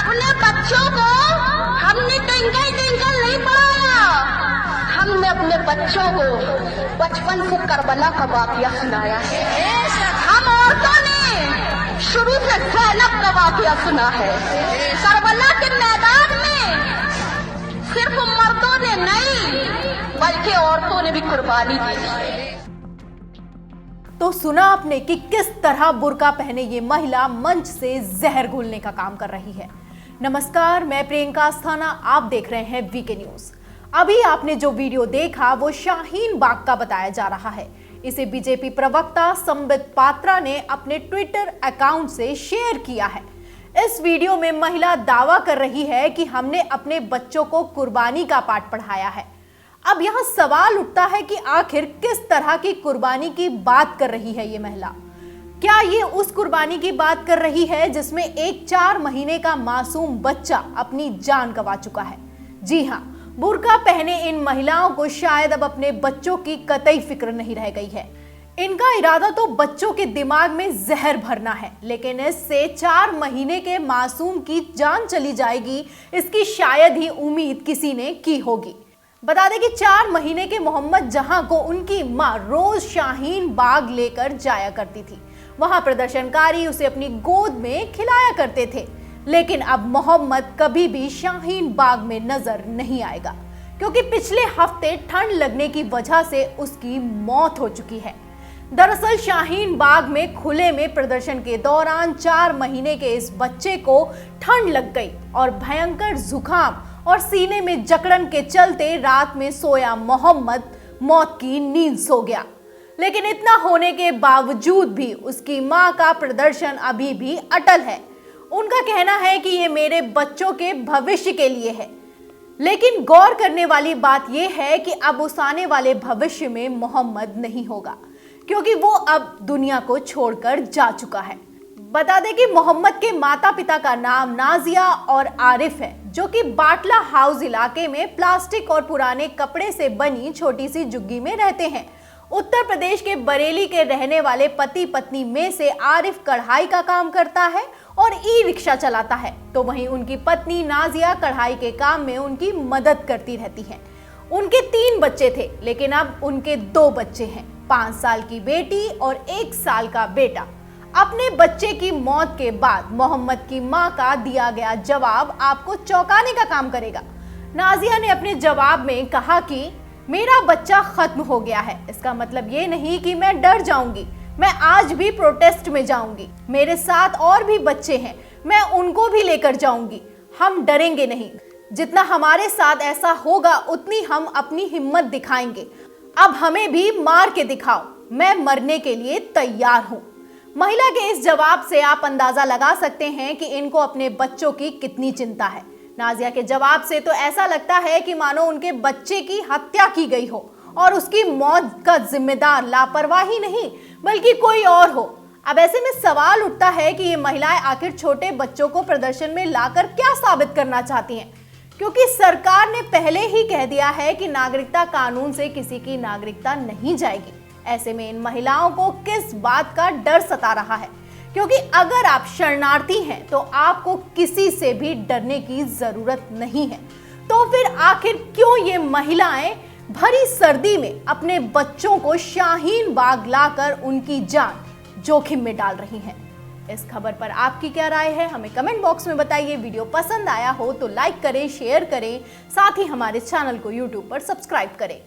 अपने बच्चों को हमने ट्विंकल ट्विंकल नहीं पढ़ाया, हमने अपने बच्चों को बचपन से करबला का वाकया सुनाया है। हम औरतों ने शुरू से ज़ैनब का वाकया सुना है। करबला के मैदान में सिर्फ मर्दों ने नहीं बल्कि औरतों ने भी कुर्बानी दी है। तो सुना आपने कि किस तरह बुर्का पहने ये महिला मंच से जहर घोलने का काम कर रही है। नमस्कार, मैं प्रियंका अस्थाना, आप देख रहे हैं वीके न्यूज। अभी आपने जो वीडियो देखा वो शाहीन बाग का बताया जा रहा है। इसे बीजेपी प्रवक्ता संबित पात्रा ने अपने ट्विटर अकाउंट से शेयर किया है। इस वीडियो में महिला दावा कर रही है कि हमने अपने बच्चों को कुर्बानी का पाठ पढ़ाया है। अब यहाँ सवाल उठता है कि आखिर किस तरह की कुर्बानी की बात कर रही है ये महिला। क्या ये उस कुर्बानी की बात कर रही है जिसमें एक 4 महीने का मासूम बच्चा अपनी जान गंवा चुका है? जी हाँ, बुर्का पहने इन महिलाओं को शायद अब अपने बच्चों की कतई फिक्र नहीं रह गई है। इनका इरादा तो बच्चों के दिमाग में जहर भरना है, लेकिन इससे 4 महीने के मासूम की जान चली जाएगी, इसकी शायद ही उम्मीद किसी ने की होगी। बता दें कि 4 महीने के मोहम्मद जहां को उनकी मां रोज शाहीन बाग लेकर जाया करती थी। वहां प्रदर्शनकारी उसे अपनी गोद में खिलाया करते थे, लेकिन अब मोहम्मद कभी भी शाहीन बाग में नजर नहीं आएगा, क्योंकि पिछले हफ्ते ठंड लगने की वजह से उसकी मौत हो चुकी है। दरअसल शाहीन बाग में खुले में प्रदर्शन के दौरान 4 महीने के इस बच्चे को ठंड लग गई और भयंकर जुकाम और सीने में जकड़न के चलते रात में सोया मोहम्मद मौत की नींद सो गया। लेकिन इतना होने के बावजूद भी उसकी मां का प्रदर्शन अभी भी अटल है। उनका कहना है कि ये मेरे बच्चों के भविष्य के लिए है। लेकिन गौर करने वाली बात यह है कि अब उस आने वाले भविष्य में मोहम्मद नहीं होगा, क्योंकि वो अब दुनिया को छोड़कर जा चुका है। बता दें कि मोहम्मद के माता पिता का नाम नाजिया और आरिफ है, जो कि बाटला हाउस इलाके में प्लास्टिक और पुराने कपड़े से बनी छोटी सी झुग्गी में रहते हैं। उत्तर प्रदेश के बरेली के रहने वाले पति पत्नी में से आरिफ कढ़ाई का काम करता है और ई रिक्शा चलाता है, तो वहीं उनकी पत्नी नाजिया कढ़ाई के काम में उनकी मदद करती रहती है। उनके 3 बच्चे थे, लेकिन अब उनके 2 बच्चे हैं, 5 साल की बेटी और 1 साल का बेटा। अपने बच्चे की मौत के बाद मोहम्मद की मां का दिया गया जवाब आपको चौंकाने का काम करेगा। नाजिया ने अपने जवाब में कहा कि मेरा बच्चा खत्म हो गया है। इसका मतलब ये नहीं कि मैं डर जाऊंगी, मैं आज भी प्रोटेस्ट में जाऊंगी। मेरे साथ और भी बच्चे हैं, मैं उनको भी लेकर जाऊंगी। हम डरेंगे नहीं, जितना हमारे साथ ऐसा होगा उतनी हम अपनी हिम्मत दिखाएंगे। अब हमें भी मार के दिखाओ, मैं मरने के लिए तैयार हूं। महिला के इस जवाब से आप अंदाजा लगा सकते हैं कि इनको अपने बच्चों की कितनी चिंता है। नाजिया के जवाब से तो ऐसा लगता है कि मानो उनके बच्चे की हत्या की गई हो और उसकी मौत का जिम्मेदार लापरवाही नहीं बल्कि कोई और हो। अब ऐसे में सवाल उठता है कि ये महिलाएं आखिर छोटे बच्चों को प्रदर्शन में लाकर क्या साबित करना चाहती हैं, क्योंकि सरकार ने पहले ही कह दिया है कि नागरिकता कानून से किसी की नागरिकता नहीं जाएगी। ऐसे में इन महिलाओं को किस बात का डर सता रहा है? क्योंकि अगर आप शरणार्थी हैं तो आपको किसी से भी डरने की जरूरत नहीं है। तो फिर आखिर क्यों ये महिलाएं भरी सर्दी में अपने बच्चों को शाहीन बाग लाकर उनकी जान जोखिम में डाल रही हैं? इस खबर पर आपकी क्या राय है, हमें कमेंट बॉक्स में बताइए। वीडियो पसंद आया हो तो लाइक करें, शेयर करें, साथ ही हमारे चैनल को यूट्यूब पर सब्सक्राइब करें।